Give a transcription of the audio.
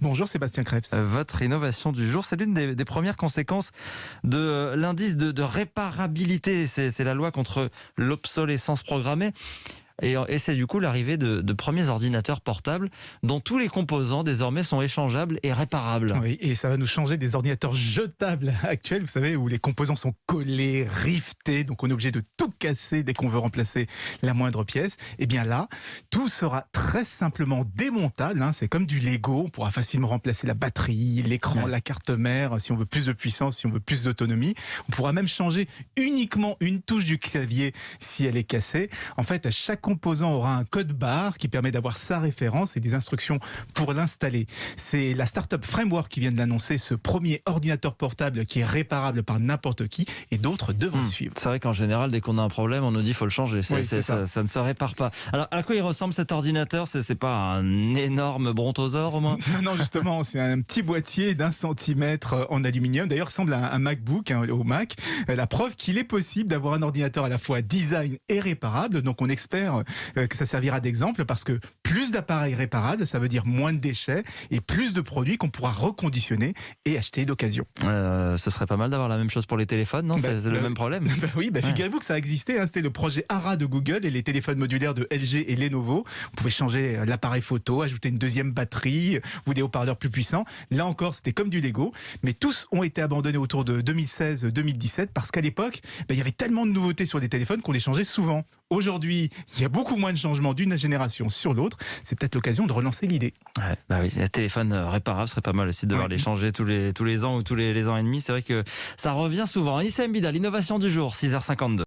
Bonjour Sébastien Krebs. Votre innovation du jour, c'est l'une des premières conséquences de l'indice de réparabilité. C'est la loi contre l'obsolescence programmée. Et c'est du coup l'arrivée de premiers ordinateurs portables dont tous les composants désormais sont échangeables et réparables. Oui, et ça va nous changer des ordinateurs jetables actuels, vous savez, où les composants sont collés, rivetés, donc on est obligé de tout casser dès qu'on veut remplacer la moindre pièce. Et bien là, tout sera très simplement démontable, c'est comme du Lego, on pourra facilement remplacer la batterie, l'écran, la carte mère, si on veut plus de puissance, si on veut plus d'autonomie. On pourra même changer uniquement une touche du clavier si elle est cassée. En fait, à chaque composant aura un code barre qui permet d'avoir sa référence et des instructions pour l'installer. C'est la startup Framework qui vient de l'annoncer, ce premier ordinateur portable qui est réparable par n'importe qui, et d'autres devraient suivre. C'est vrai qu'en général, dès qu'on a un problème, on nous dit qu'il faut le changer. Oui, c'est ça. Ça ne se répare pas. Alors, à quoi il ressemble cet ordinateur? C'est pas un énorme brontosaure au moins? Non, justement, c'est un petit boîtier d'1 centimètre en aluminium. D'ailleurs, il ressemble à un MacBook, au Mac. La preuve qu'il est possible d'avoir un ordinateur à la fois design et réparable. Donc, on espère que ça servira d'exemple, parce que plus d'appareils réparables, ça veut dire moins de déchets et plus de produits qu'on pourra reconditionner et acheter d'occasion. Ce serait pas mal d'avoir la même chose pour les téléphones, non? C'est le même problème. Oui, figurez-vous que ça existait. C'était le projet ARA de Google et les téléphones modulaires de LG et Lenovo. Vous pouvez changer l'appareil photo, ajouter une deuxième batterie ou des haut-parleurs plus puissants. Là encore, c'était comme du Lego. Mais tous ont été abandonnés autour de 2016-2017 parce qu'à l'époque, il y avait tellement de nouveautés sur les téléphones qu'on les changeait souvent. Aujourd'hui, il y a beaucoup moins de changements d'une génération sur l'autre. C'est peut-être l'occasion de relancer l'idée. Oui, les téléphones réparables serait pas mal aussi de devoir les changer tous les ans ou tous les ans et demi. C'est vrai que ça revient souvent. Issa Mbida, l'innovation du jour, 6h52.